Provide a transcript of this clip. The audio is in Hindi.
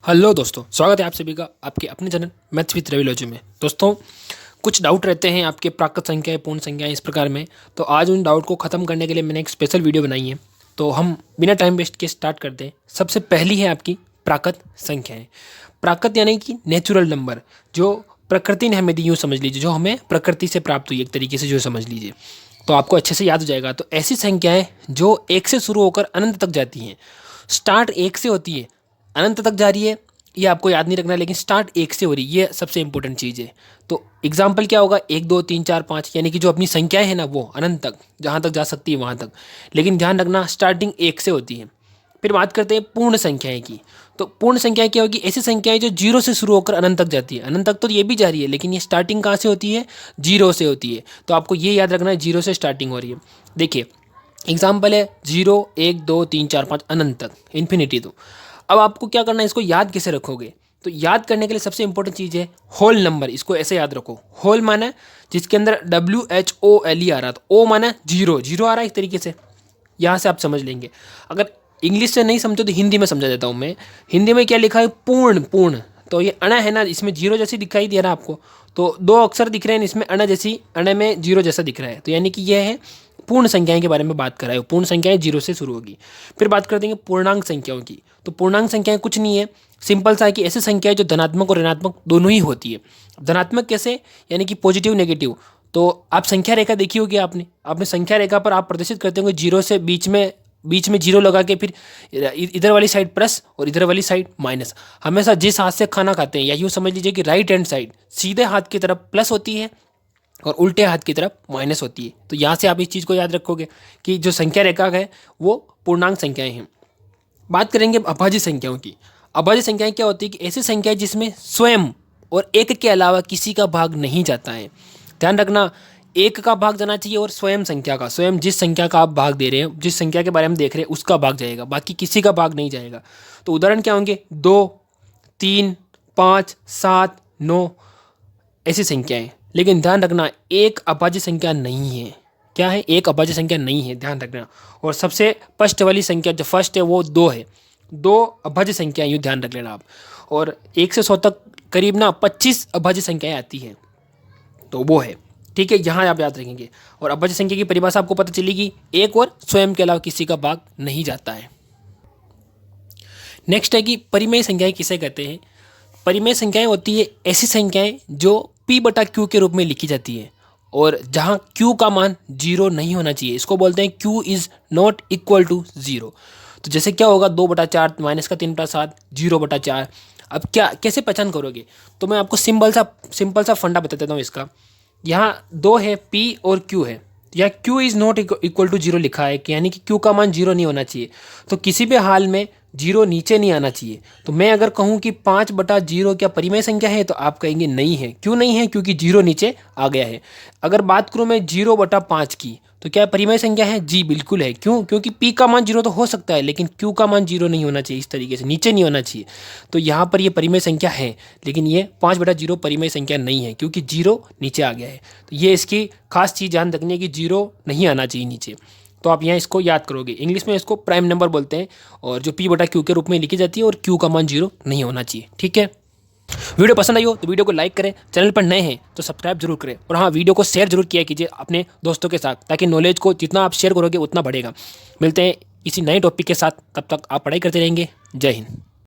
हेलो दोस्तों, स्वागत है आप सभी का आपके अपने चैनल मैथ्स विद रविलॉजी में। दोस्तों, कुछ डाउट रहते हैं आपके प्राकृत संख्याएं, पूर्ण संख्याएं इस प्रकार में। तो आज उन डाउट को ख़त्म करने के लिए मैंने एक स्पेशल वीडियो बनाई है। तो हम बिना टाइम वेस्ट के स्टार्ट करते हैं। सबसे पहली है आपकी प्राकृत संख्याएँ। प्राकृत यानी कि नेचुरल नंबर, जो प्रकृति ने हमें दी, यूँ समझ लीजिए, जो हमें प्रकृति से प्राप्त हुई एक तरीके से, जो समझ लीजिए। तो आपको अच्छे से याद हो जाएगा। तो ऐसी संख्याएँ जो एक से शुरू होकर अनंत तक जाती हैं। स्टार्ट एक से होती है, अनंत तक जा रही है, ये आपको याद नहीं रखना, लेकिन स्टार्ट एक से हो रही है, ये सबसे इंपॉर्टेंट चीज़ है। तो एग्जाम्पल क्या होगा, 1 2 3 4 5, यानी कि जो अपनी संख्याएं हैं ना, वो अनंत तक जहाँ तक जा सकती है वहाँ तक। लेकिन ध्यान रखना, स्टार्टिंग एक से होती है। फिर बात करते हैं पूर्ण संख्याएं की। तो पूर्ण संख्याएं क्या होगी, ऐसी संख्याएं जो जीरो से शुरू होकर अनंत तक जाती है। अनंत तक तो ये भी जा रही है, लेकिन ये स्टार्टिंग कहाँ से होती है, जीरो से होती है। तो आपको ये याद रखना है, जीरो से स्टार्टिंग हो रही है। देखिए एग्जाम्पल है 0 1 2 3 4 5 अनंत तक, इन्फिनिटी। तो अब आपको क्या करना है, इसको याद कैसे रखोगे। तो याद करने के लिए सबसे इंपॉर्टेंट चीज़ है होल नंबर। इसको ऐसे याद रखो, होल माना जिसके अंदर WHOLE आ रहा, तो ओ माना जीरो, जीरो आ रहा है एक तरीके से। यहाँ से आप समझ लेंगे। अगर इंग्लिश से नहीं समझो तो हिंदी में समझा देता हूँ मैं। हिंदी में क्या लिखा है, पूर्ण। पूर्ण तो ये अणा है ना, इसमें जीरो जैसी दिखाई दे रहा है आपको। तो दो अक्षर दिख रहे हैं इसमें, अणा जैसी, अणा में जीरो जैसा दिख रहा है। तो यानी कि यह है पूर्ण संख्याएं के बारे में बात कर रहा है। पूर्ण संख्याएं जीरो से शुरू होगी। फिर बात कर देंगे पूर्णांक संख्याओं की। तो पूर्णांक संख्याएं कुछ नहीं है, सिंपल सा है कि ऐसी संख्याएं जो धनात्मक और ऋणात्मक दोनों ही होती है। धनात्मक कैसे, यानी कि पॉजिटिव नेगेटिव। तो आप संख्या रेखा देखी होगी आपने, आपने संख्या रेखा पर आप प्रदर्शित करते होंगे जीरो से बीच में जीरो लगा के, फिर इधर वाली साइड प्लस और इधर वाली साइड माइनस। हमेशा जिस हाथ से खाना खाते हैं, या यूँ समझ लीजिए कि राइट हैंड साइड सीधे हाथ की तरफ प्लस होती है और उल्टे हाथ की तरफ माइनस होती है। तो यहाँ से आप इस चीज़ को याद रखोगे कि जो संख्या रेखा है वो पूर्णांक संख्याएं हैं। बात करेंगे अभाज्य संख्याओं की। अभाज्य संख्याएं क्या होती है कि ऐसी संख्याएं जिसमें स्वयं और एक के अलावा किसी का भाग नहीं जाता है। ध्यान रखना, एक का भाग जाना चाहिए और स्वयं संख्या का, स्वयं जिस संख्या का आप भाग दे रहे हैं, जिस संख्या के बारे में देख रहे हैं, उसका भाग जाएगा, बाकी किसी का भाग नहीं जाएगा। तो उदाहरण क्या होंगे, 2 3 5 7 9 ऐसी संख्याएं। लेकिन ध्यान रखना, एक अभाज्य संख्या नहीं है। क्या है, एक अभाज्य संख्या नहीं है, ध्यान रखना। और सबसे फर्स्ट वाली संख्या जो फर्स्ट है वो 2 है। 2 अभाज्य संख्या, यूँ ध्यान रख लेना आप। और 1 से 100 तक करीब ना 25 अभाज्य संख्याएं आती हैं, तो वो है। ठीक है, यहाँ आप याद रखेंगे। और अभाज्य संख्या की परिभाषा आपको पता चलेगी, एक और स्वयं के अलावा किसी का भाग नहीं जाता है। नेक्स्ट है कि परिमेय संख्याएं किसे कहते हैं। परिमेय संख्याएं होती है ऐसी संख्याएं जो P/Q के रूप में लिखी जाती है और जहां Q का मान जीरो नहीं होना चाहिए। इसको बोलते हैं Q is not equal to zero. तो जैसे क्या होगा, 2/4 माइनस का 3/7, 0/4। अब क्या, कैसे पहचान करोगे, तो मैं आपको सिंपल सा फंडा बता देता हूँ इसका। यहाँ 2 है, P और Q है। या Q is not equal to zero लिखा है कि यानी कि Q का मान जीरो नहीं होना चाहिए। तो किसी भी हाल में जीरो नीचे नहीं आना चाहिए। तो मैं अगर कहूँ कि 5/0 क्या परिमेय संख्या है, तो आप कहेंगे नहीं है। क्यों नहीं है, क्योंकि जीरो नीचे आ गया है। अगर बात करूँ मैं 0/5 की, तो क्या परिमेय संख्या है, जी बिल्कुल है। क्यों, क्योंकि P का मान जीरो तो हो सकता है, लेकिन Q का मान जीरो नहीं होना चाहिए, इस तरीके से नीचे नहीं होना चाहिए। तो यहाँ पर ये परिमेय संख्या है, लेकिन ये 5/0 परिमेय संख्या नहीं है, क्योंकि जीरो नीचे आ गया है। तो ये इसकी खास चीज़ ध्यान रखनी है कि जीरो नहीं आना चाहिए नीचे। तो आप यहाँ इसको याद करोगे। इंग्लिश में इसको प्राइम नंबर बोलते हैं, और जो P/Q के रूप में लिखी जाती है, और Q का मान जीरो नहीं होना चाहिए। ठीक है, वीडियो पसंद आई हो तो वीडियो को लाइक करें, चैनल पर नए हैं तो सब्सक्राइब जरूर करें, और हाँ, वीडियो को शेयर जरूर किया कीजिए अपने दोस्तों के साथ, ताकि नॉलेज को जितना आप शेयर करोगे उतना बढ़ेगा। मिलते हैं किसी नए टॉपिक के साथ, तब तक आप पढ़ाई करते रहेंगे। जय हिंद।